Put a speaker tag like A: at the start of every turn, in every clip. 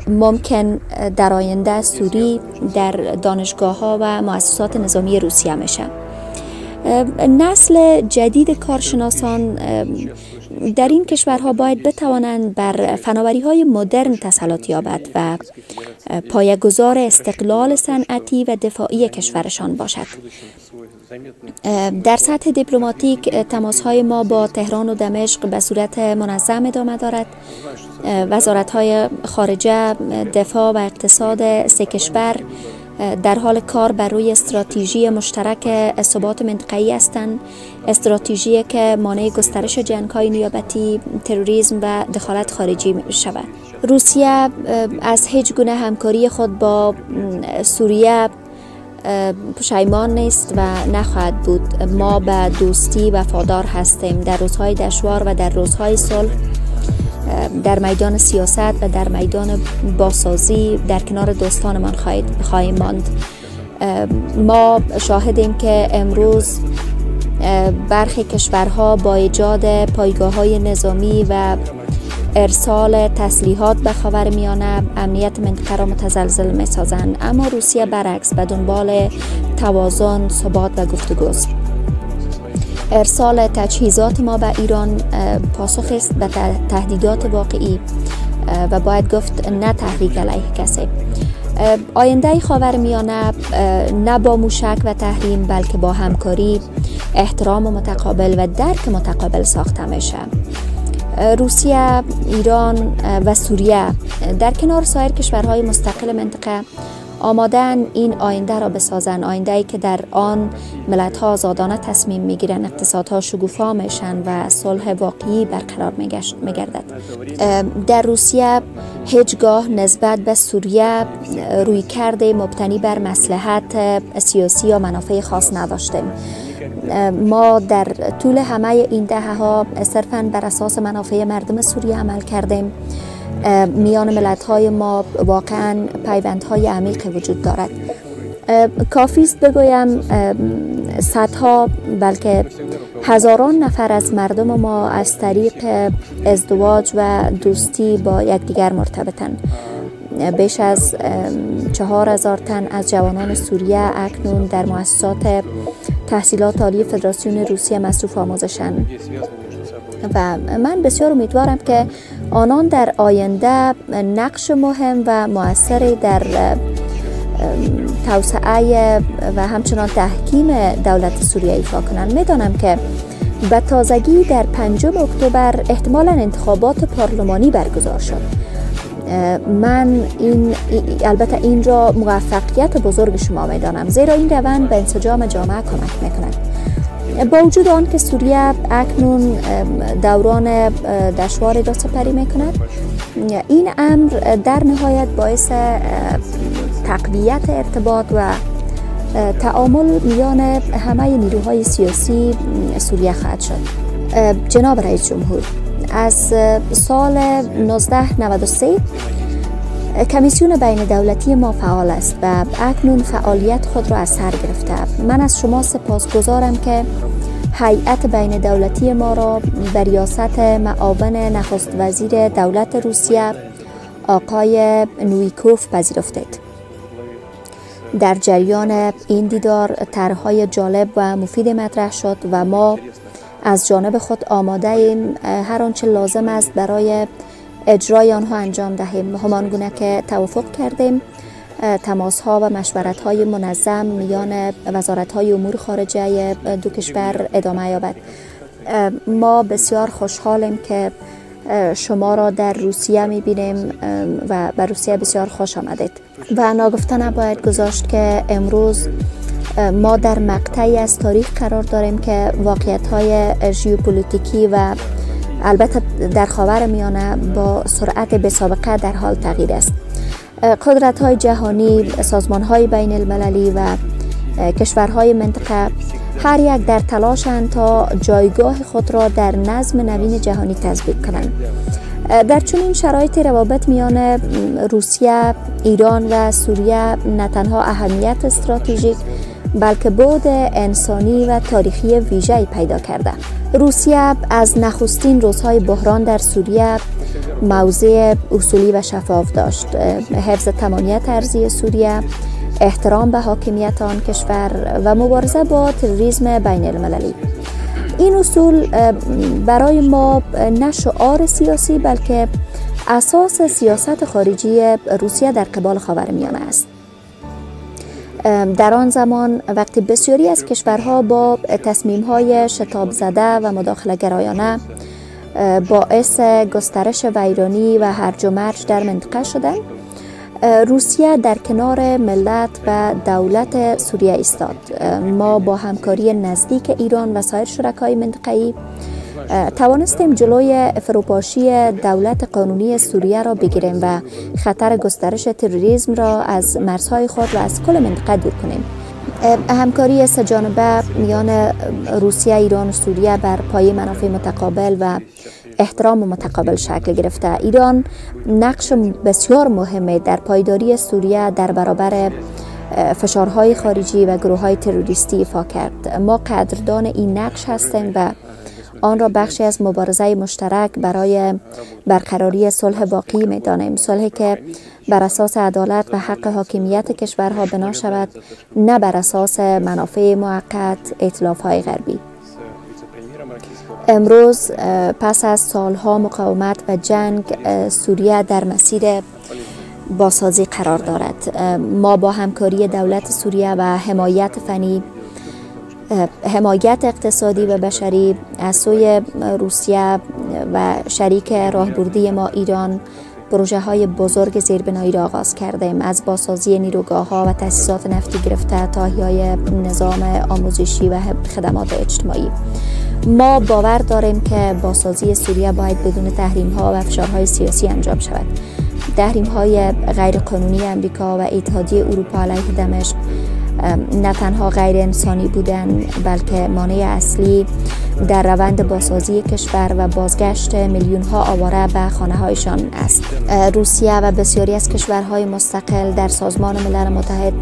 A: ممکن در آینده سوری در دانشگاه ها و مؤسسات نظامی روسیه میشه. نسل جدید کارشناسان در این کشورها باید بتوانند بر فناوری‌های مدرن تسلط یابد و پایه‌گذار استقلال صنعتی و دفاعی کشورشان باشد. در سطح دیپلماتیک تماس‌های ما با تهران و دمشق به صورت منظم ادامه دارد. وزارت‌های خارجه، دفاع و اقتصاد سه کشور در حال کار بر روی استراتژی مشترک ثبات منطقه‌ای هستند، استراتژی که مانع گسترش جنگ‌های نیابتی، تروریسم و دخالت خارجی شود. روسیه از هیچ گونه همکاری خود با سوریه پشیمان نیست و نخواهد بود. ما به دوستی وفادار هستیم در روزهای دشوار و در روزهای صلح، در میدان سیاست و در میدان بازسازی در کنار دوستانمان خواهیم ماند. ما شاهدیم که امروز برخی کشورها با ایجاد پایگاه‌های نظامی و ارسال تسلیحات به خاورمیانه امنیت منطقه را متزلزل می‌سازند، اما روسیه برعکس به دنبال توازن، ثبات و گفتگوست. ارسال تجهیزات ما به ایران پاسخ است به تهدیدات واقعی و باید گفت نه تحریک علیه کسی. آینده خاورمیانه نه با موشک و تحریم بلکه با همکاری، احترام متقابل و درک متقابل ساخته میشه. روسیه، ایران و سوریه در کنار سایر کشورهای مستقل منطقه آمادن این آینده را بسازن، آینده‌ای که در آن ملت‌ها آزادانه تصمیم می‌گیرند، اقتصادها شکوفا میشن و صلح واقعی برقرار می‌گردد. در روسیه هیچگاه نسبت به سوریه رویکرد مبتنی بر مصلحت سیاسی یا منافع خاص نداشتیم. ما در طول همه این دهه‌ها صرفاً بر اساس منافع مردم سوریه عمل کردیم. میان ملت‌های ما واقعاً پیوندهای عمیقی وجود دارد. کافی است بگویم صدها بلکه هزاران نفر از مردم ما از طریق ازدواج و دوستی با یکدیگر مرتبطند. بیش از 4000 تن از جوانان سوریه اکنون در مؤسسات تحصیلات عالی فدراسیون روسیه مصروف آموزشند و من بسیار امیدوارم که آنان در آینده نقش مهم و مؤثری در توسعه و همچنان تحکیم دولت سوریه ایفا کنند. میدانم که به تازگی در 5 اکتبر احتمالاً انتخابات پارلمانی برگزار شد. من البته این را موفقیت بزرگ شما میدانم، زیرا این روند به انسجام جامعه کمک میکند. با وجود آن که سوریه اکنون دوران دشواری را سپری میکند، این امر در نهایت باعث تقویت ارتباط و تعامل میان همه نیروهای سیاسی سوریه خواهد شد. جناب رئیس جمهور، از سال 1993 کمیسیون بین دولتی ما فعال است و اکنون فعالیت خود را از سر گرفته. من از شما سپاسگزارم که هیئت بین دولتی ما را به ریاست معاون نخست وزیر دولت روسیه آقای نویکوف پذیرفتید. در جریان این دیدار طرح‌های جالب و مفید مطرح شد و ما از جانب خود آماده ایم هر آنچه لازم است برای اجرای آنها انجام دهیم. همان گونه که توافق کردیم تماس‌ها و مشورت‌های منظم میان وزارت‌های امور خارجه دو کشور ادامه یابد. ما بسیار خوشحالیم که شما را در روسیه می‌بینیم و به روسیه بسیار خوش آمدید. و ناگفته نباید گذاشت که امروز ما در مقطعی از تاریخ قرار داریم که واقعیت‌های ژئوپلیتیکی و البته در خاورمیانه با سرعت بی‌سابقه در حال تغییر است. قدرت‌های جهانی، سازمان‌های بین المللی و کشورهای منطقه هر یک در تلاشند تا جایگاه خود را در نظم نوین جهانی تثبیت کنند. در چنین شرایطی روابط میان روسیه، ایران و سوریه نه تنها اهمیت استراتژیک بلکه بعد انسانی و تاریخی ویژه‌ای پیدا کرده. روسیه از نخستین روزهای بحران در سوریه موضع اصولی و شفاف داشت: حفظ تمامیت ارضی سوریه، احترام به حاکمیت آن کشور و مبارزه با تروریسم بین المللی. این اصول برای ما نه شعار سیاسی بلکه اساس سیاست خارجی روسیه در قبال خاورمیانه است. در آن زمان وقتی بسیاری از کشورها با تصمیم‌های شتاب زده و مداخله گرایانه باعث گسترش ویرانی و هرج و مرج در منطقه شدند، روسیه در کنار ملت و دولت سوریه ایستاد. ما با همکاری نزدیک ایران و سایر شرکای منطقه‌ای توانستیم جلوی فروپاشی دولت قانونی سوریه را بگیریم و خطر گسترش تروریسم را از مرزهای خود و از کل منطقه دور کنیم. همکاری سه‌جانبه میان روسیه، ایران و سوریه بر پایه منافع متقابل و احترام متقابل شکل گرفته. ایران نقش بسیار مهمی در پایداری سوریه در برابر فشارهای خارجی و گروه‌های تروریستی ایفا کرد. ما قدردان این نقش هستیم و آن را بخشی از مبارزه مشترک برای برقراری صلح واقعی می‌دانیم، صلحی که بر اساس عدالت و حق حاکمیت کشورها بنا شود، نه بر اساس منافع موقت ائتلاف‌های غربی. امروز پس از سالها مقاومت و جنگ، سوریه در مسیر بازسازی قرار دارد. ما با همکاری دولت سوریه و حمایت فنی، حمایت اقتصادی و بشری از سوی روسیه و شریک راهبردی ما ایران، پروژه های بزرگ زیربنایی را آغاز کردیم، از بازسازی نیروگاه ها و تأسیسات نفتی گرفته تا احیای نظام آموزشی و خدمات اجتماعی. ما باور داریم که بازسازی سوریه باید بدون تحریم ها و فشارهای سیاسی انجام شود. تحریم های غیرقانونی امریکا و اتحادیه اروپا علیه دمشق نه تنها غیر انسانی بودند بلکه مانع اصلی در روند بازسازی کشور و بازگشت میلیون ها آواره به خانه هایشان است. روسیه و بسیاری از کشورهای مستقل در سازمان ملل متحد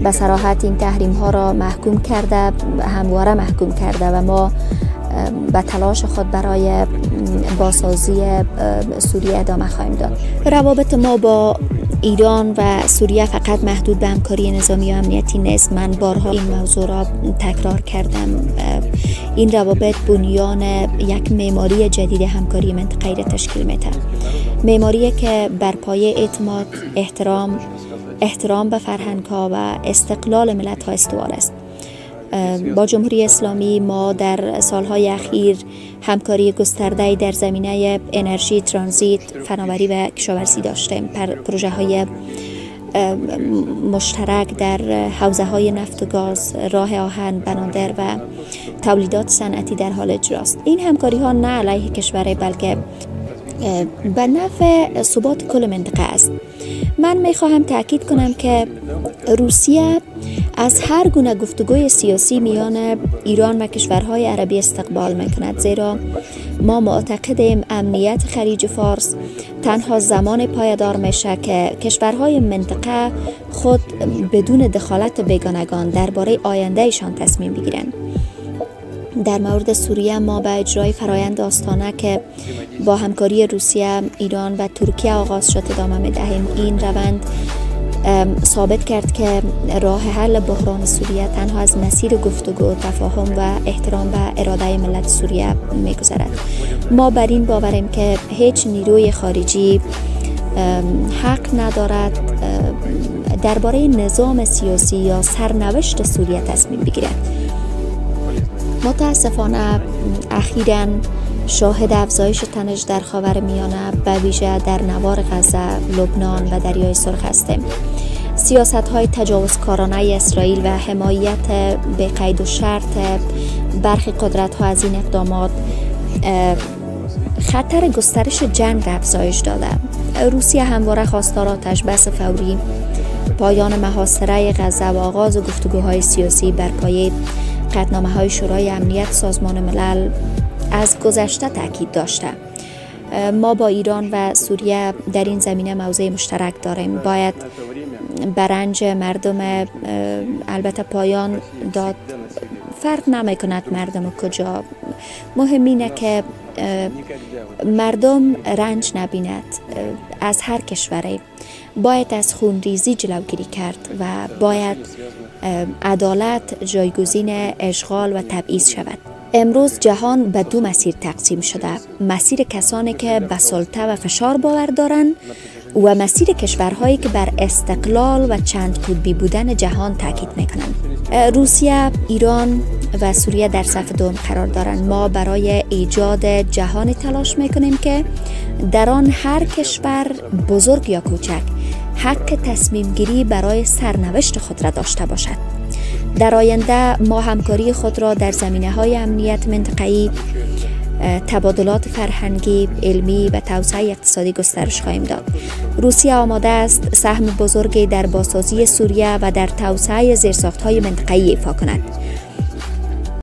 A: به صراحت این تحریم ها را محکوم کرده، همواره محکوم کرده و ما به تلاش خود برای بازسازی سوریه ادامه خواهیم داد. روابط ما با ایران و سوریه فقط محدود به همکاری نظامی و امنیتی نیست. من بارها این موضوع را تکرار کردم. این روابط بنیان یک معماری جدید همکاری منطقه‌ای را تشکیل می‌دهد. معماری که بر پایه اعتماد، احترام به فرهنگ‌ها و استقلال ملت‌ها استوار است. با جمهوری اسلامی ما در سالهای اخیر همکاری گسترده‌ای در زمینه انرژی، ترانزیت، فناوری و کشاورزی داشتیم. پروژه های مشترک در حوزه های نفت و گاز، راه آهن، بنادر و تولیدات صنعتی در حال اجراست. این همکاری ها نه علیه کشور بلکه به نفع ثبات کل منطقه است. من میخواهم تاکید کنم که روسیه از هر گونه گفتگوی سیاسی میان ایران و کشورهای عربی استقبال میکند، زیرا ما معتقدیم امنیت خلیج فارس تنها زمان پایدار میشه که کشورهای منطقه خود بدون دخالت بیگانگان درباره آیندهشان تصمیم بگیرند. در مورد سوریه ما به اجرای فرایند آستانه که با همکاری روسیه، ایران و ترکیه آغاز شد ادامه می‌دهیم. این روند ثابت کرد که راه حل بحران سوریه تنها از مسیر گفتگو، تفاهم و احترام به اراده ملت سوریه می‌گذرد. ما بر این باوریم که هیچ نیروی خارجی حق ندارد درباره نظام سیاسی یا سرنوشت سوریه تصمیم بگیرد. متاسفانه اخیراً شاهد افزایش تنش در خاورمیانه به ویژه در نوار غزه، لبنان و دریای سرخ هستیم. سیاست‌های تجاوزکارانه اسرائیل و حمایت به قید و شرط برخی قدرت‌ها از این اقدامات خطر گسترش جنگ افزایش داده. روسیه همواره خواستار آتش‌بس فوری، پایان محاصره غزه و آغاز گفتگوهای سیاسی بر پایه قطعنامه‌های شورای امنیت سازمان ملل از گذشته تاکید داشته. ما با ایران و سوریه در این زمینه موضع مشترک داریم. باید برنج مردم البته پایان داد، فرق نمی کند مردم کجا، مهم اینه که مردم رنج نبیند. از هر کشوری باید از خونریزی جلوگیری کرد و باید عدالت جایگزین اشغال و تبعیض شود. امروز جهان به دو مسیر تقسیم شده: مسیر کسانی که به سلطه و فشار باور دارند و مسیر کشورهایی که بر استقلال و چند قطبی بودن جهان تاکید میکنند. روسیه، ایران و سوریه در صف دوم قرار دارند. ما برای ایجاد جهانی تلاش میکنیم که در آن هر کشور بزرگ یا کوچک حق تصمیم گیری برای سرنوشت خود را داشته باشد. در آینده ما همکاری خود را در زمینه‌های امنیت منطقه‌ای، تبادلات فرهنگی، علمی و توسعه اقتصادی گسترش خواهیم داد. روسیه آماده است سهم بزرگی در بازسازی سوریه و در توسعه زیرساخت‌های منطقه‌ای ایفا کند.